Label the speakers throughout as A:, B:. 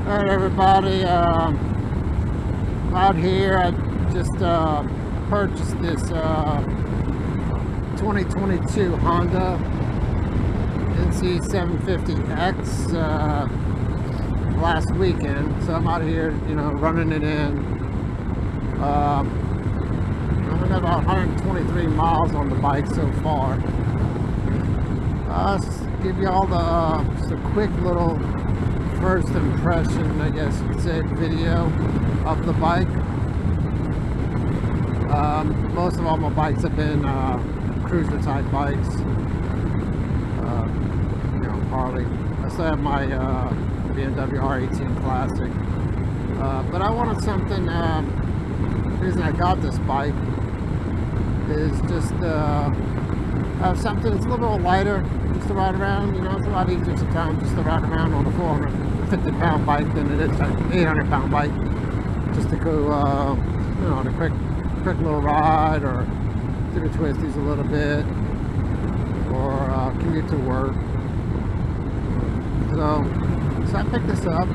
A: Alright everybody, out here I just purchased this 2022 Honda NC750X last weekend, so I'm out here, running it in. I've got about 123 miles on the bike so far. Just give you all just a quick little first impression, I guess you could say, video of the bike. Most of all my bikes have been cruiser type bikes. Harley. I still have my BMW R18 Classic, but I wanted something. The reason I got this bike is just have something that's a little bit lighter, just to ride around. It's a lot easier sometimes just to ride around on a 450-pound bike than it is an 800-pound bike, just to go on a quick little ride, or do the twisties a little bit, or commute to work. So I picked this up.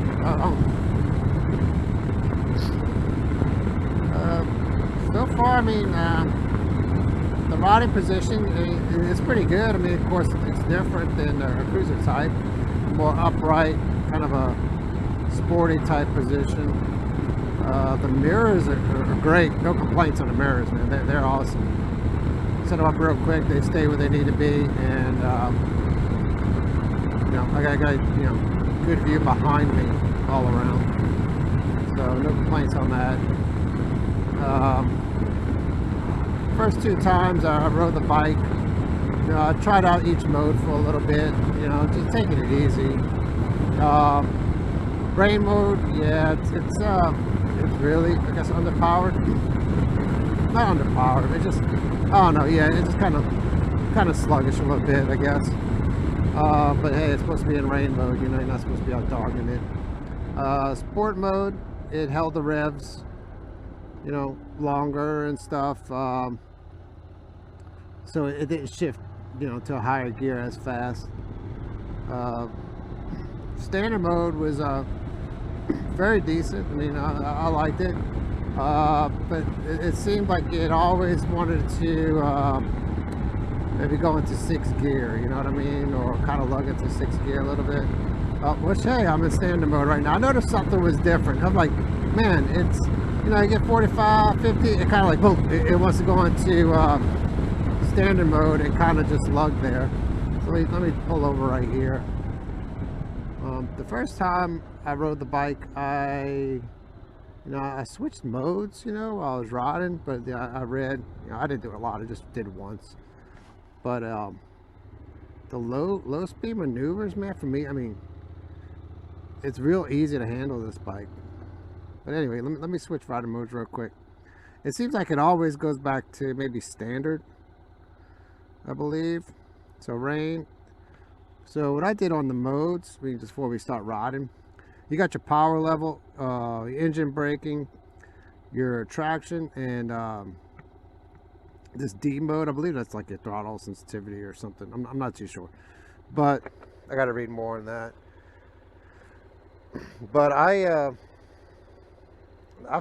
A: So far, I mean, the riding position is pretty good. I mean, of course, it's different than a cruiser type, more upright, kind of a sporty type position. The mirrors are great. No complaints on the mirrors, man. They're awesome. Set them up real quick. They stay where they need to be, and I got good view behind me all around. So no complaints on that. First two times I rode the bike, I tried out each mode for a little bit, just taking it easy. Rain mode, yeah, it's really, I guess, underpowered. Not underpowered, it just, I don't know, yeah, it's just kind of sluggish a little bit, I guess. But hey, it's supposed to be in rain mode, you're not supposed to be out dogging it. Sport mode, it held the revs, longer and stuff. So it didn't shift, to a higher gear as fast. Standard mode was very decent. I mean, I liked it, but it seemed like it always wanted to maybe go into 6th gear, you know what I mean, or kind of lug into 6th gear a little bit. Which, hey, I'm in standard mode right now. I noticed something was different. I'm like, man, it's, you get 45, 50, it kind of like, boom, it wants to go into standard mode and kind of just lug there. So let me pull over right here. The first time I rode the bike, I switched modes, while I was riding, but I read, I didn't do it a lot, I just did it once. But the low speed maneuvers, man, for me, I mean, it's real easy to handle this bike. But anyway, let me switch riding modes real quick. It seems like it always goes back to maybe standard, I believe. So rain. So what I did on the modes, just before we start riding, you got your power level, your engine braking, your traction, and this D mode. I believe that's like your throttle sensitivity or something. I'm not too sure, but I got to read more on that. But I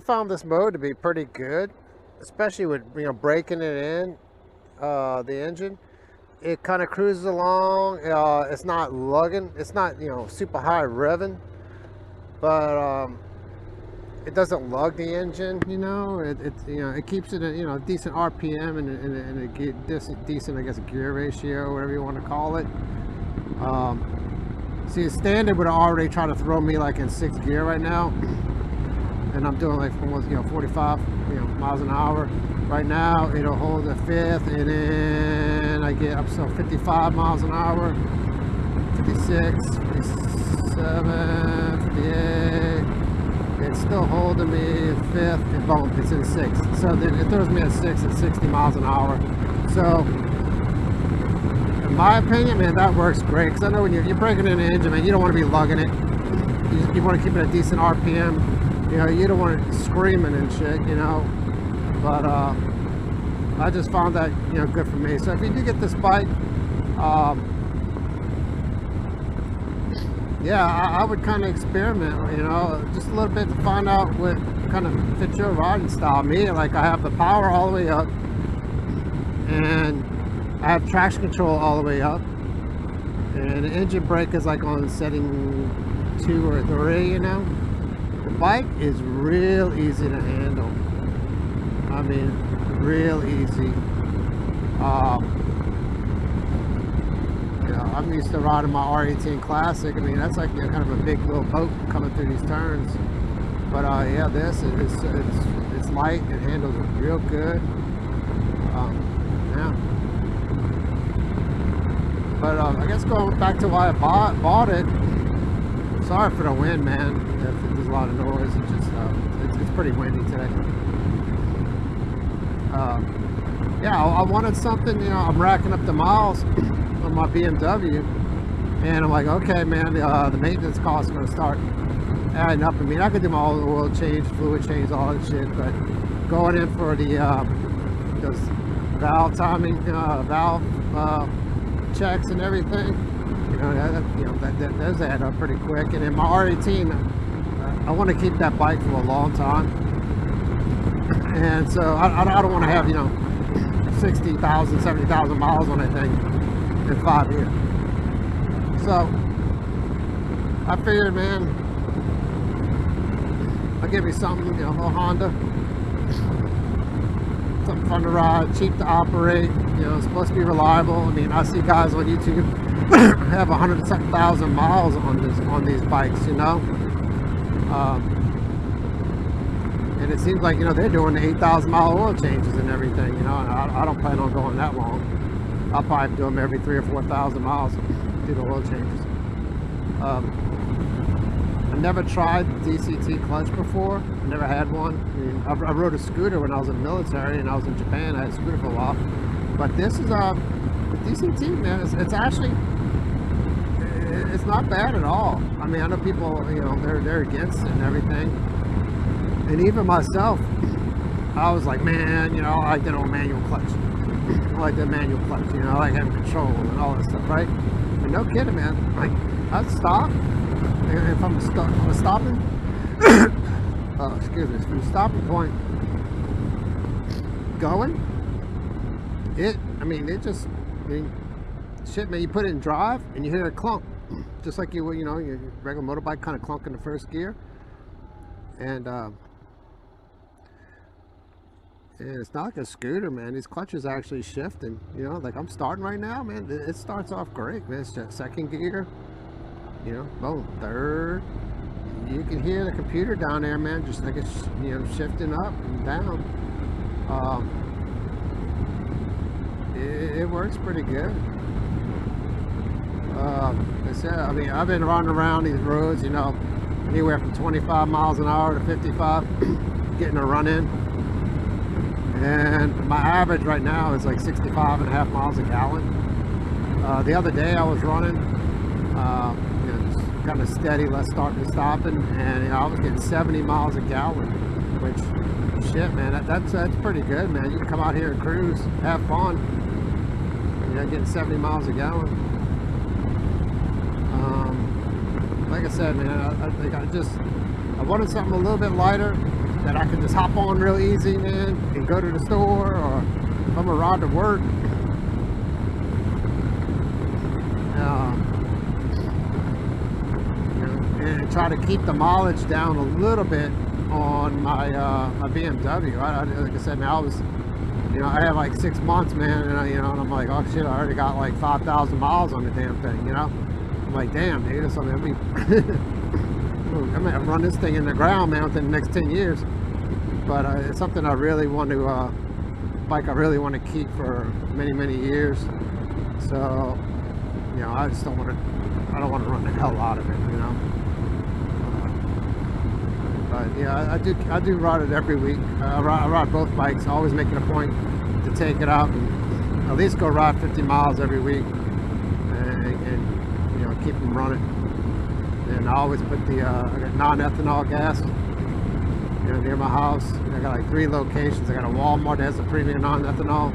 A: found this mode to be pretty good, especially with breaking it in, the engine. It kind of cruises along. It's not lugging. It's not super high revving, but it doesn't lug the engine. It keeps it at decent RPM and a decent, I guess, gear ratio, whatever you want to call it. See, standard would already try to throw me like in 6th gear right now, and I'm doing like almost 45 miles an hour. Right now it'll hold a 5th, and then I get up to 55 miles an hour, 56, 57, 58. It's still holding me 5th, and boom, it's in 6th. So then it throws me at 6 at 60 miles an hour. So in my opinion, man, that works great, because I know when you're breaking in an engine, man, you don't want to be lugging it. You want to keep it at decent RPM. You don't want it screaming and shit, but I just found that good for me. So if you do get this bike, yeah, I would kind of experiment, you know, just a little bit to find out what kind of fits your riding style. Me, like, I have the power all the way up, and I have traction control all the way up, and the engine brake is like on setting 2 or 3, you know. The bike is real easy to handle. I mean, real easy. You know, I'm used to riding my R18 Classic. I mean, that's like, you know, kind of a big little boat coming through these turns. But yeah, this it's light. It handles real good. Yeah. But I guess going back to why I bought it. Sorry for the wind, man. There's a lot of noise. It's just it's pretty windy today. Yeah, I wanted something. You know, I'm racking up the miles on my BMW, and I'm like, okay, man, the maintenance costs are going to start adding up. I mean, I could do my oil change, fluid change, all that shit, but going in for the those valve timing, valve checks and everything, you know, that does add up pretty quick. And in my R18, I want to keep that bike for a long time, and so I don't want to have, you know, 60,000, 70,000 miles on that thing in 5 years. So I figured, man, I'll give you something, you know, a Honda, something fun to ride, cheap to operate, you know, it's supposed to be reliable. I mean, I see guys on YouTube have 100,000 miles on these bikes, you know. And it seems like, you know, they're doing the 8,000 mile oil changes and everything, you know, and I don't plan on going that long. I'll probably do them every 3,000 or 4,000 miles, do the oil changes. I never tried the DCT clutch before. I never had one. I mean, I rode a scooter when I was in the military, and I was in Japan. I had a scooter for a while. But this is the DCT, man. It's actually, it's not bad at all. I mean, I know people, you know, they're against it and everything. And even myself, I was like, man, you know, I like that old manual clutch. I like that manual clutch, you know, I like having control and all that stuff, right? And no kidding, man. Like, I'd stop, and if I'm stopping, oh, excuse me, from the stopping point going, I mean, shit, man, you put it in drive and you hear a clunk, just like you would, you know, your regular motorbike kind of clunk in the first gear. And it's not like a scooter, man. These clutches are actually shifting, you know, like I'm starting right now, man. It starts off great, man. It's just second gear, you know, boom, third. You can hear the computer down there, man, just like it's, you know, shifting up and down. It works pretty good. I said, I mean, I've been running around these roads, you know, anywhere from 25 miles an hour to 55, getting a run in. And my average right now is like 65.5 miles a gallon. The other day I was running, you know, just kind of steady, less starting and stopping, and, you know, I was getting 70 miles a gallon, which, shit, man, that's pretty good, man. You can come out here and cruise, have fun, you know, getting 70 miles a gallon. Like I said, man, I think I wanted something a little bit lighter that I could just hop on real easy, man, and go to the store, or if I'm gonna ride to work, you know, and try to keep the mileage down a little bit on my my BMW. Like I said, man, I was, you know, I had like 6 months, man, and you know, and I'm like, oh shit, I already got like 5,000 miles on the damn thing, you know. I'm like, damn, dude, that's something. I'm gonna run this thing in the ground, man, within the next 10 years. But it's something I really want to, bike I really want to keep for many, many years. So, you know, I just don't want to, I don't want to run the hell out of it, you know. But yeah, I do ride it every week. I ride both bikes. I always make it a point to take it out and at least go ride 50 miles every week, and you know, keep them running. And I always put the I got non-ethanol gas, you know, near my house. I got like 3 locations. I got a Walmart that has a premium non-ethanol,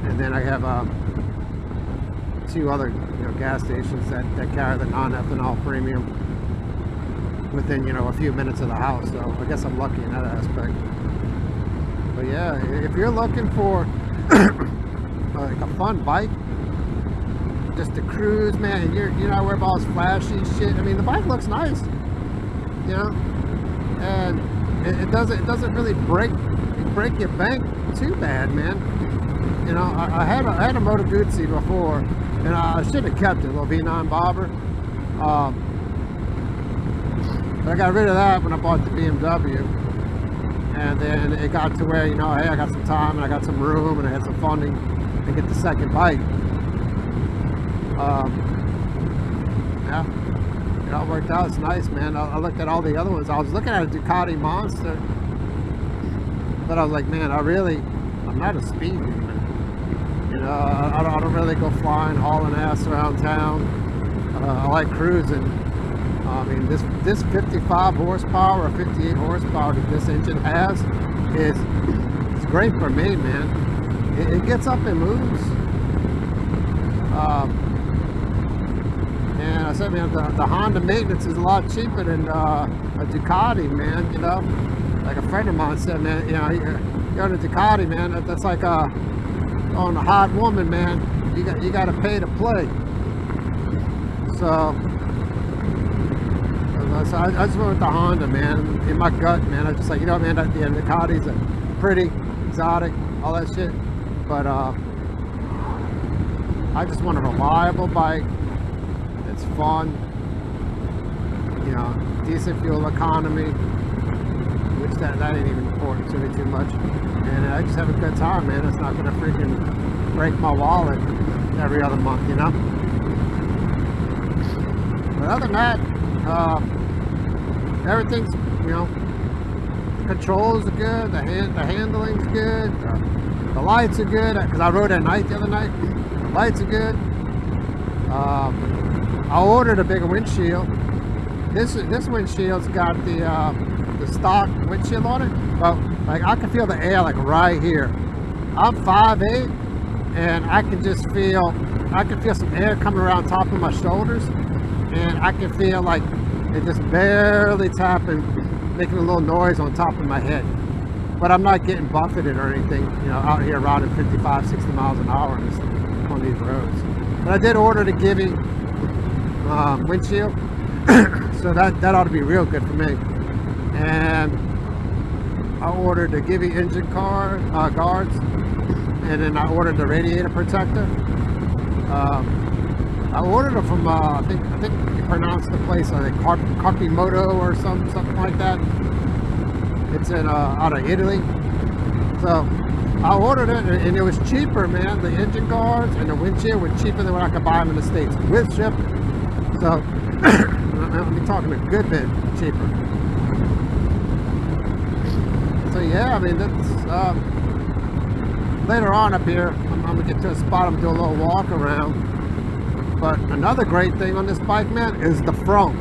A: and then I have 2 other, you know, gas stations that carry the non-ethanol premium within, you know, a few minutes of the house. So I guess I'm lucky in that aspect. But yeah, if you're looking for like a fun bike just to cruise, man, and you're not worried about all this flashy shit. I mean, the bike looks nice, you know, and it doesn't really break your bank too bad, man. You know, I had a Moto Guzzi before, and I should have kept it, a little V9 bobber. But I got rid of that when I bought the BMW, and then it got to where, you know, hey, I got some time and I got some room and I had some funding to get the second bike. Yeah, it all worked out. It's nice, man. I looked at all the other ones. I was looking at a Ducati Monster, but I was like, man, I'm not a speed demon. You know, I don't really go flying, hauling ass around town. I like cruising. I mean, this 55 horsepower or 58 horsepower that this engine has it's great for me, man. It gets up and moves. And I said, man, the Honda maintenance is a lot cheaper than a Ducati, man. You know, like a friend of mine said, man, you know, you're on a Ducati, man. That's like on a hot woman, man. You got to pay to play. So I just went with the Honda, man. In my gut, man, I was just like, you know, man, the Ducatis are pretty exotic, all that shit. But I just want a reliable bike. It's fun, you know, decent fuel economy, which that ain't even important to me too much. And I just have a good time, man. It's not gonna freaking break my wallet every other month, you know. But other than that, everything's, you know, controls are good, the handling's good, the lights are good, because I rode at night the other night. The lights are good. I ordered a bigger windshield. This windshield's got the stock windshield on it, but like I can feel the air like right here. I'm 5'8", and I can feel some air coming around top of my shoulders, and I can feel like it just barely tapping, making a little noise on top of my head. But I'm not getting buffeted or anything, you know, out here riding 55, 60 miles an hour on these roads. But I did order the Givy windshield, so that ought to be real good for me. And I ordered the Givy engine guards, and then I ordered the radiator protector. I ordered it from I think you pronounce the place like Carpimoto or something like that. It's in out of Italy. So I ordered it, and it was cheaper, man. The engine guards and the windshield were cheaper than when I could buy them in the States with shipping. So I'm talking a good bit cheaper. So yeah, I mean, that's later on up here. I'm gonna get to a spot. I'm gonna do a little walk around. But another great thing on this bike, man, is the frunk.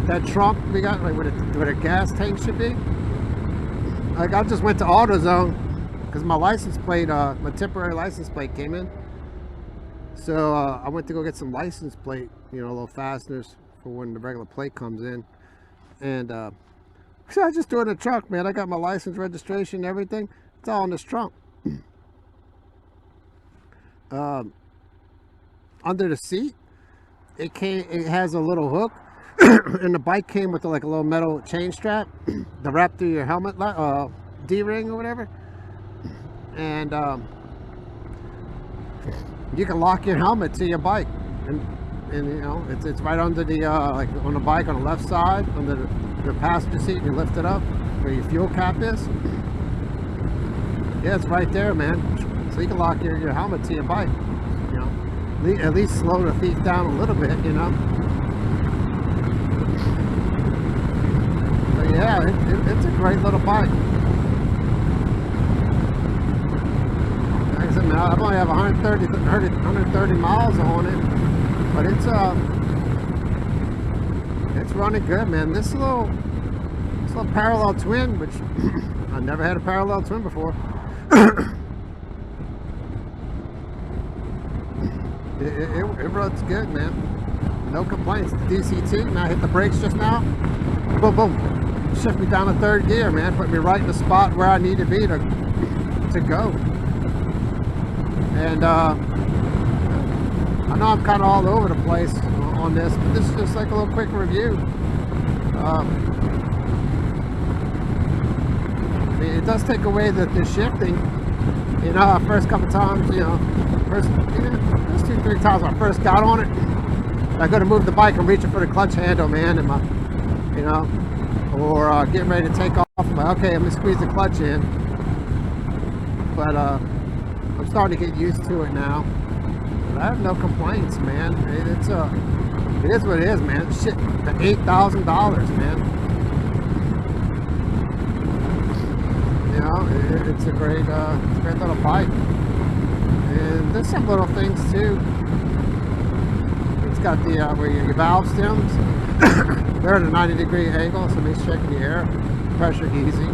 A: That trunk we got, like where a gas tank should be. Like I just went to AutoZone because my license plate, my temporary license plate came in. So I went to go get some license plate, you know, little fasteners for when the regular plate comes in. And so I just threw it in the trunk, man. I got my license, registration, everything. It's all in this trunk. Under the seat, it has a little hook, and the bike came with like a little metal chain strap to wrap through your helmet, D-ring or whatever. And you can lock your helmet to your bike, and you know it's right under the like on the bike on the left side under the passenger seat. You lift it up where your fuel cap is. Yeah, it's right there, man. So you can lock your helmet to your bike. You know, at least slow the thief down a little bit. You know. But yeah, it's a great little bike. Like I said, man, I've only have 130 miles on it, but it's running good, man. This little parallel twin, which I never had a parallel twin before. It runs good, man. No complaints. The DCT, and I hit the brakes just now. Boom, boom. Shift me down to third gear, man. Put me right in the spot where I need to be to go. And I know I'm kind of all over the place on this, but this is just like a little quick review. I mean, it does take away the shifting. You know, first couple times, you know, first 2-3 times when I first got on it, I go to move the bike, I'm reaching for the clutch handle, man, and my, you know, or getting ready to take off. I'm like, okay, I'm gonna squeeze the clutch in. But I'm starting to get used to it now. But I have no complaints, man. It is what it is, man. Shit, the $8,000, man. You know, it's a great little bike. And there's some little things too. It's got the where your valve stems, they're at a 90-degree angle, so it makes checking the air pressure easy.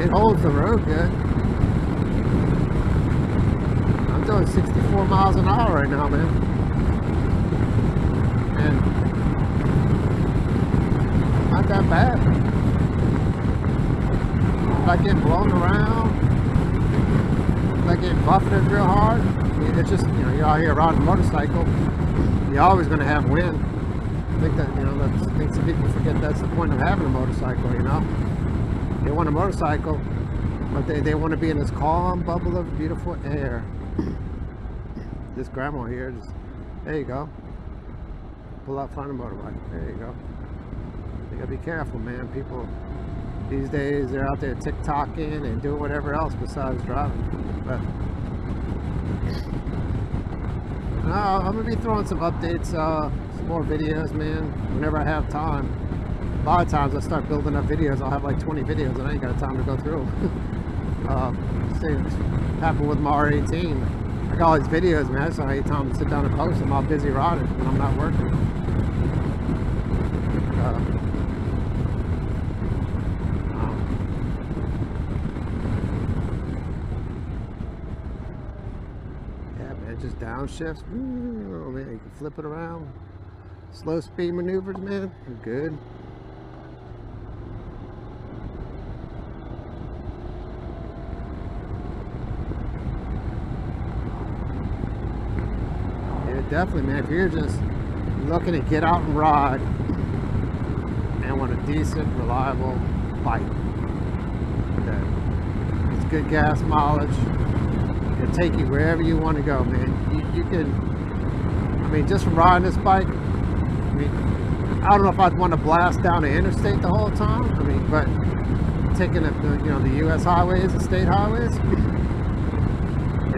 A: It holds the road good. I'm doing 64 miles an hour right now, man. And not that bad. Not getting blown around. Not getting buffeted real hard. I mean, it's just, you know, you're out here riding a motorcycle. You're always going to have wind. I think that, you know, I think some people forget that's the point of having a motorcycle, you know. They want a motorcycle, but they want to be in this calm bubble of beautiful air. This grandma here, just, there you go. Pull out front of the motorbike. There you go. You gotta be careful, man. People these days, they're out there TikToking and doing whatever else besides driving. But I'm gonna be throwing some updates, some more videos, man, whenever I have time. A lot of times I start building up videos, I'll have like 20 videos and I ain't got time to go through them. Same happened with my R18. I got all these videos, man, so I ain't time to sit down and post them. I'm busy riding when I'm not working. Yeah, man, just downshifts. Oh man, you can flip it around. Slow speed maneuvers, man, are good. Definitely, man, if you're just looking to get out and ride and want a decent, reliable bike that it's good gas mileage, it'll take you wherever you want to go, man. You can, I mean, just from riding this bike, I mean, I don't know if I'd want to blast down the interstate the whole time, I mean, but taking the, you know, the U.S. highways, the state highways,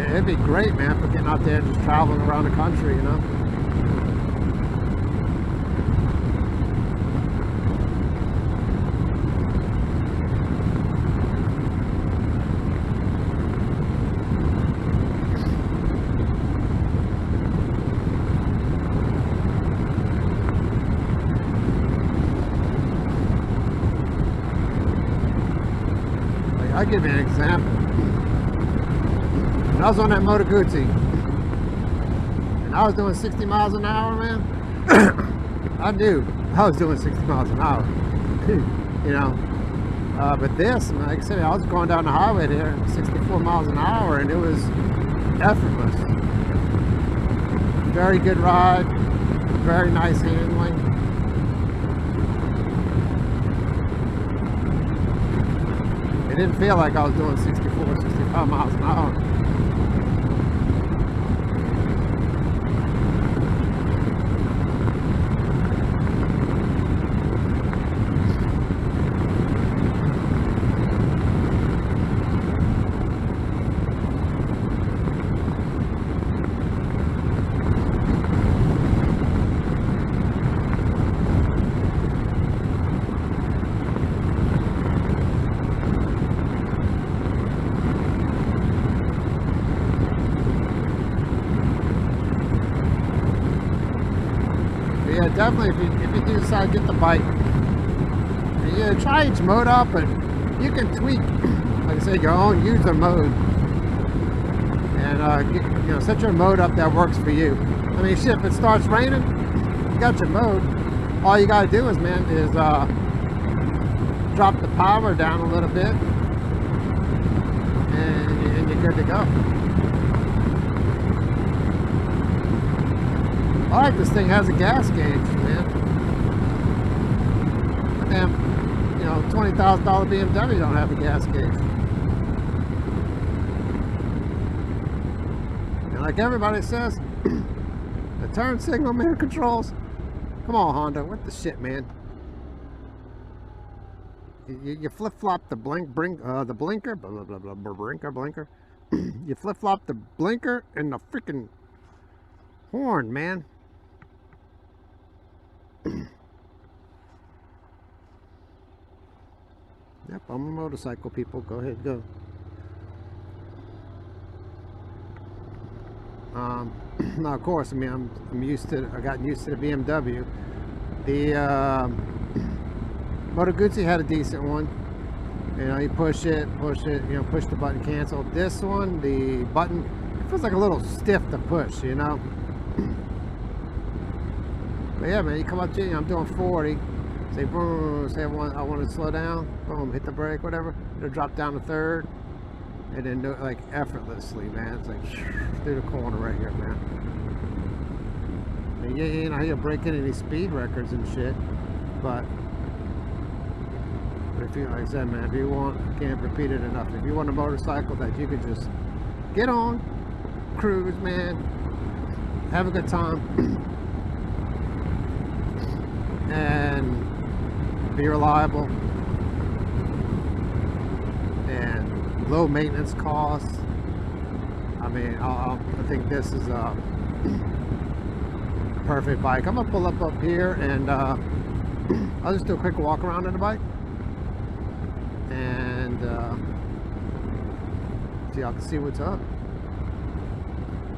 A: it'd be great, man, for getting out there and just traveling around the country, you know. Like, I'll give you an example. When I was on that Moto Guzzi and I was doing 60 miles an hour, man, I knew I was doing 60 miles an hour, you know. But this, like I said, I was going down the highway there 64 miles an hour and it was effortless. Very good ride, very nice handling. It didn't feel like I was doing 64, 65 miles an hour. Yeah, definitely, if you do decide to get the bike, yeah, try each mode up, but you can tweak like I said, your own user mode, and you know, set your mode up that works for you. I mean, shit, if it starts raining, you got your mode. All you gotta do is, man, is drop the power down a little bit, and you're good to go. I like this thing has a gas gauge, man. Damn, you know, $20,000 BMW don't have a gas gauge. And like everybody says, the turn signal mirror controls. Come on, Honda, what the shit, man? You flip-flop the the blinker, blah blah blah blah, blinker. You flip-flop the blinker and the freaking horn, man. Yep, I'm a motorcycle, people. Go ahead, go. Now, of course, I mean, I'm used to. I got used to the BMW. The Moto Guzzi had a decent one. You know, you push it, you know, push the button, cancel. This one, the button, it feels like a little stiff to push, you know. But yeah, man, you come up to, you know, I'm doing 40. Say boom, say I want to slow down. Boom, hit the brake, whatever. It'll drop down to third, and then do it like effortlessly, man. It's like through the corner right here, man. And you know, you'll break any speed records and shit, but if you, like I said, man, if you want, I can't repeat it enough. If you want a motorcycle that you can just get on, cruise, man, have a good time, and be reliable, and low maintenance costs. I mean, I think this is a perfect bike. I'm gonna pull up here, and I'll just do a quick walk around on the bike, and so y'all can see what's up.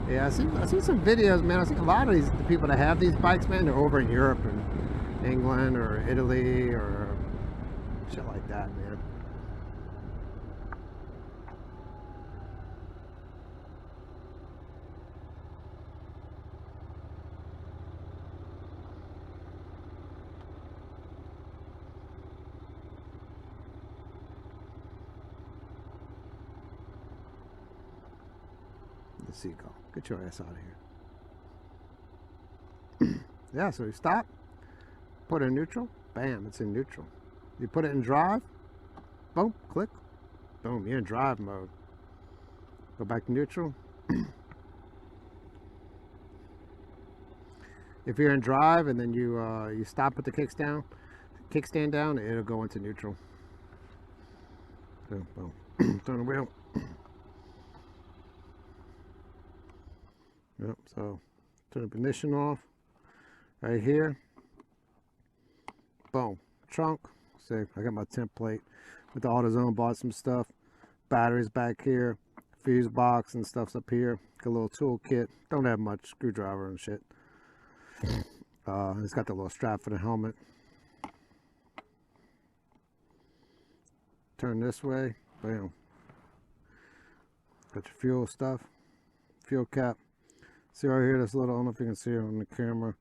A: Yeah, I see some videos, man. I see a lot of the people that have these bikes, man, they're over in Europe and England or Italy or shit like that, man. Let's see, go. Get your ass out of here. Yeah, so you stop. Put it in neutral, bam, it's in neutral. You put it in drive, boom, click, boom, you're in drive mode. Go back to neutral. If you're in drive and then you stop with the kickstand down, it'll go into neutral. So, boom, turn the wheel. Yep, so turn the ignition off right here. Boom, trunk. See, I got my template with the AutoZone, bought some stuff. Batteries back here, fuse box and stuff's up here. Got a little tool kit. Don't have much, screwdriver and shit. It's got the little strap for the helmet. Turn this way, bam. Got your fuel stuff, fuel cap. See right here, this little, I don't know if you can see it on the camera,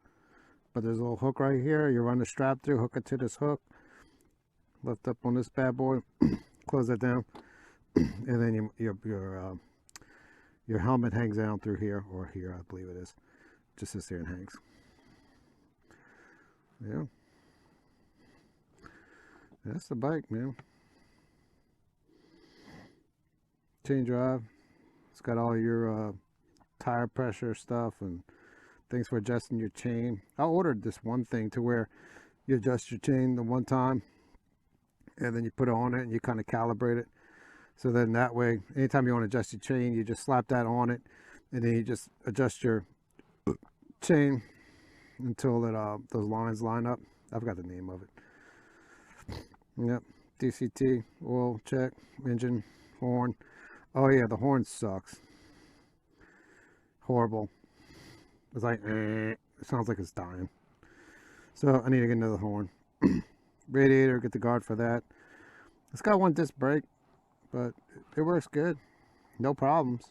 A: but there's a little hook right here. You run the strap through, hook it to this hook, lift up on this bad boy, close that down, and then your helmet hangs down through here, or here, I believe it is. Just sits here and hangs. Yeah, that's the bike, man. Chain drive. It's got all your tire pressure stuff and things for adjusting your chain. I ordered this one thing to where you adjust your chain the one time and then you put it on it and you kind of calibrate it. So then that way, anytime you want to adjust your chain, you just slap that on it and then you just adjust your chain until it those lines line up. I forgot the name of it. Yep, DCT, oil check, engine, horn. Oh yeah, the horn sucks. Horrible. It's like, it sounds like it's dying. So I need to get another horn. Radiator, get the guard for that. It's got one disc brake. but it works good, no problems.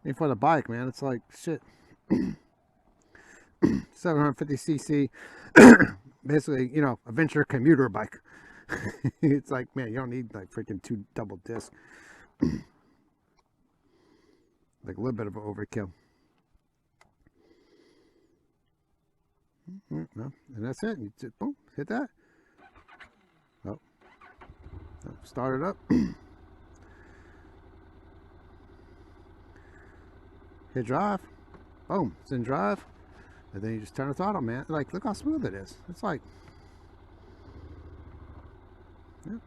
A: I mean, for the bike, man, it's like shit. 750cc, basically, you know, a venture commuter bike. It's like, man, you don't need like freaking 2 double discs. Like a little bit of an overkill. No, and that's it. You just, boom, hit that. Oh, start it up. Hit drive. Boom, it's in drive. And then you just turn the throttle, man. Like, look how smooth it is. It's like, yeah.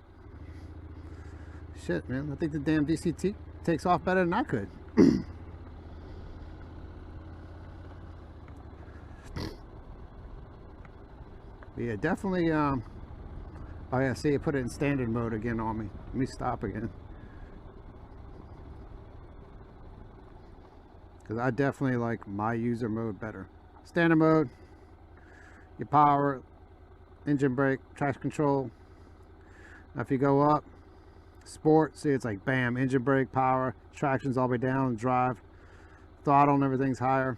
A: Shit, man. I think the damn DCT takes off better than I could. Yeah, definitely. Oh yeah, see, it put it in standard mode again on me. Let me stop again. Because I definitely like my user mode better. Standard mode, your power, engine brake, traction control. Now if you go up, sport, see it's like bam, engine brake, power, traction's all the way down, drive, throttle and everything's higher.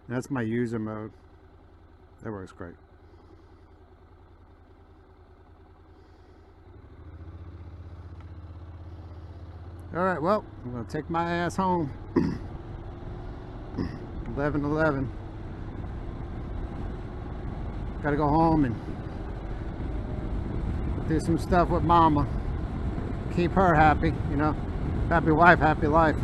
A: And that's my user mode. That works great. Alright, well, I'm going to take my ass home. 11:11. Got to go home and do some stuff with Mama. Keep her happy, you know. Happy wife, happy life.